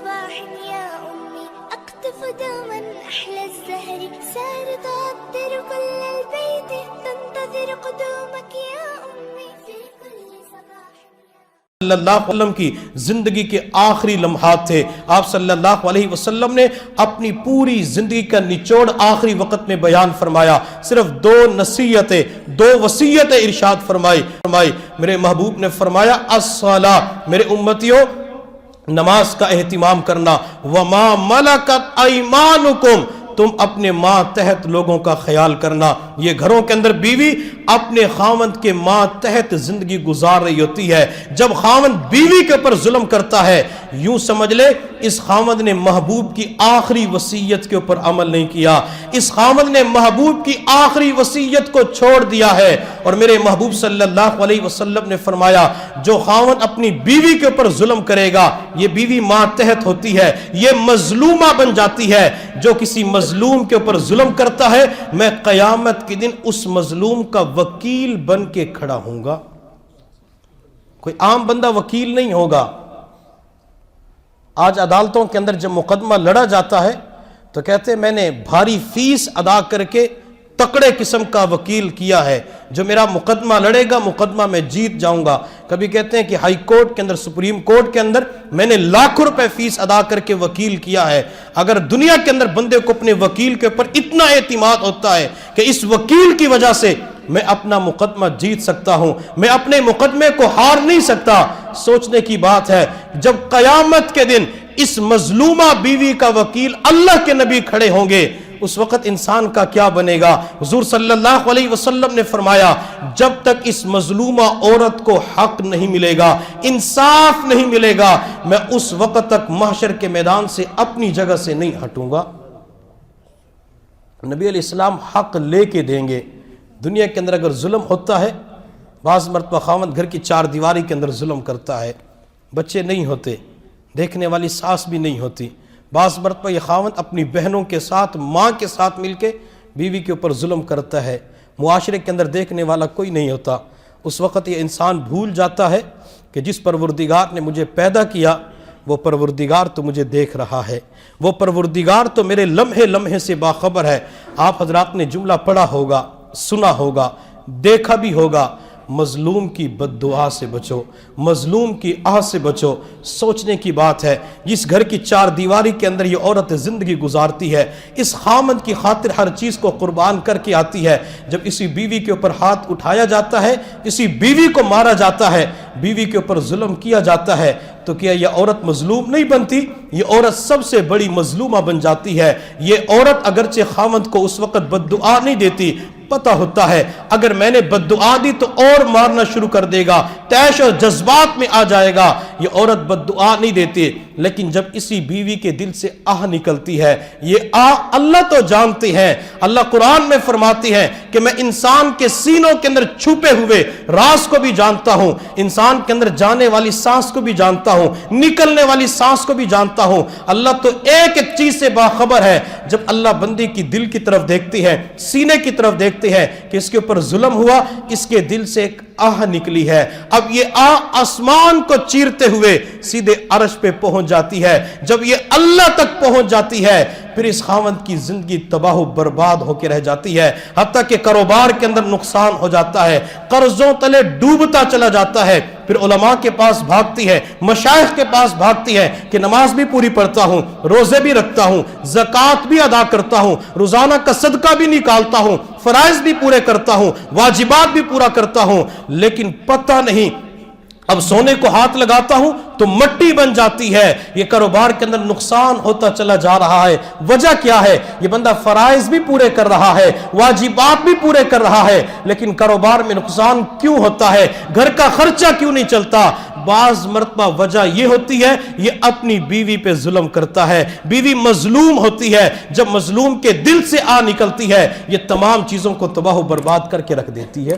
صباح يا أمي أقطف دوما أحلى الزهر سار تعطر كل البيت تنتظر قدومك يا أمي في كل صباح. صلی اللہ علیہ وسلم کی زندگی کے آخری لمحات تھے. آپ صلی اللہ علیہ وسلم نے اپنی پوری زندگی کا نچوڑ آخری وقت میں بیان فرمایا. صرف دو نصیحتیں، دو وصیتیں ارشاد فرمائی. میرے محبوب نے فرمایا الصلاۃ، میرے امتیوں نماز کا اہتمام کرنا. وما ملکت ایمانکم، تم اپنے ماتحت لوگوں کا خیال کرنا. یہ گھروں کے اندر بیوی اپنے خاوند کے ماتحت زندگی گزار رہی ہوتی ہے. جب خاوند بیوی کے اوپر ظلم کرتا ہے، یوں سمجھ لے اس خاوند نے محبوب کی آخری وصیت کے اوپر عمل نہیں کیا. اس خاوند نے محبوب کی آخری وصیت کو چھوڑ دیا ہے. اور میرے محبوب صلی اللہ علیہ وسلم نے فرمایا جو خاوند اپنی بیوی کے اوپر ظلم کرے گا، یہ بیوی ماتحت ہوتی ہے، یہ مظلومہ بن جاتی ہے. جو کسی مظلوم کے اوپر ظلم کرتا ہے، میں قیامت کے دن اس مظلوم کا وکیل بن کے کھڑا ہوں گا. کوئی عام بندہ وکیل نہیں ہوگا. آج عدالتوں کے اندر جب مقدمہ لڑا جاتا ہے تو کہتے ہیں میں نے بھاری فیس ادا کر کے تکڑے قسم کا وکیل کیا ہے، جو میرا مقدمہ لڑے گا مقدمہ میں جیت جاؤں گا. کبھی کہتے ہیں کہ ہائی کورٹ کے اندر، سپریم کورٹ کے اندر میں نے لاکھوں روپے فیس ادا کر کے وکیل کیا ہے. اگر دنیا کے اندر بندے کو اپنے وکیل کے اوپر اتنا اعتماد ہوتا ہے کہ اس وکیل کی وجہ سے میں اپنا مقدمہ جیت سکتا ہوں، میں اپنے مقدمے کو ہار نہیں سکتا، سوچنے کی بات ہے جب قیامت کے دن اس مظلومہ بیوی کا وکیل اللہ کے نبی کھڑے ہوں گے، اس وقت انسان کا کیا بنے گا. حضور صلی اللہ علیہ وسلم نے فرمایا جب تک اس مظلومہ عورت کو حق نہیں ملے گا، انصاف نہیں ملے گا، میں اس وقت تک محشر کے میدان سے اپنی جگہ سے نہیں ہٹوں گا. نبی علیہ السلام حق لے کے دیں گے. دنیا کے اندر اگر ظلم ہوتا ہے، بعض مرتبہ خاوند گھر کی چار دیواری کے اندر ظلم کرتا ہے، بچے نہیں ہوتے، دیکھنے والی ساس بھی نہیں ہوتی. بعض مرتبہ یہ خاوند اپنی بہنوں کے ساتھ، ماں کے ساتھ مل کے بیوی کے اوپر ظلم کرتا ہے، معاشرے کے اندر دیکھنے والا کوئی نہیں ہوتا. اس وقت یہ انسان بھول جاتا ہے کہ جس پروردگار نے مجھے پیدا کیا وہ پروردگار تو مجھے دیکھ رہا ہے، وہ پروردگار تو میرے لمحے لمحے سے باخبر ہے. آپ حضرات نے جملہ پڑھا ہوگا، سنا ہوگا، دیکھا بھی ہوگا، مظلوم کی بد دعا سے بچو، مظلوم کی آہ سے بچو. سوچنے کی بات ہے جس گھر کی چار دیواری کے اندر یہ عورت زندگی گزارتی ہے، اس خامد کی خاطر ہر چیز کو قربان کر کے آتی ہے. جب اسی بیوی کے اوپر ہاتھ اٹھایا جاتا ہے، اسی بیوی کو مارا جاتا ہے، بیوی کے اوپر ظلم کیا جاتا ہے، تو کیا یہ عورت مظلوم نہیں بنتی؟ یہ عورت سب سے بڑی مظلومہ بن جاتی ہے. یہ عورت اگرچہ خامد کو اس وقت بد دعا نہیں دیتی، پتہ ہوتا ہے اگر میں نے بد دعا دی تو اور مارنا شروع کر دے گا، تیش اور جذبات میں آ جائے گا. یہ عورت بد دعا نہیں دیتی، لیکن جب اسی بیوی کے دل سے آہ نکلتی ہے، یہ آہ اللہ تو جانتے ہیں. اللہ قرآن میں فرماتی ہے کہ میں انسان کے سینوں کے اندر چھپے ہوئے راز کو بھی جانتا ہوں، انسان کے اندر جانے والی سانس کو بھی جانتا ہوں، نکلنے والی سانس کو بھی جانتا ہوں. اللہ تو ایک ایک چیز سے باخبر ہے. جب اللہ بندی کی دل کی طرف دیکھتی ہے، سینے کی طرف دیکھتی ہے کہ اس کے اوپر ظلم ہوا، اس کے دل سے ایک آہ نکلی ہے، اب یہ آہ آسمان کو چیرتے ہوئے سیدھے عرش پہ پہنچ جاتی ہے. جب یہ اللہ تک پہنچ جاتی ہے، پھر اس خاوند کی زندگی تباہ و برباد ہو کے رہ جاتی ہے، حتیٰ کہ کاروبار کے اندر نقصان ہو جاتا ہے، قرضوں تلے ڈوبتا چلا جاتا ہے. پھر علماء کے پاس بھاگتی ہے، مشائخ کے پاس بھاگتی ہے کہ نماز بھی پوری پڑھتا ہوں، روزے بھی رکھتا ہوں، زکوٰۃ بھی ادا کرتا ہوں، روزانہ کا صدقہ بھی نکالتا ہوں، فرائض بھی پورے کرتا ہوں، واجبات بھی پورا کرتا ہوں، لیکن پتہ نہیں اب سونے کو ہاتھ لگاتا ہوں تو مٹی بن جاتی ہے. یہ کاروبار کے اندر نقصان ہوتا چلا جا رہا ہے. وجہ کیا ہے؟ یہ بندہ فرائض بھی پورے کر رہا ہے، واجبات بھی پورے کر رہا ہے، لیکن کاروبار میں نقصان کیوں ہوتا ہے؟ گھر کا خرچہ کیوں نہیں چلتا؟ بعض مرتبہ وجہ یہ ہوتی ہے یہ اپنی بیوی پہ ظلم کرتا ہے. بیوی مظلوم ہوتی ہے، جب مظلوم کے دل سے آ نکلتی ہے یہ تمام چیزوں کو تباہ و برباد کر کے رکھ دیتی ہے.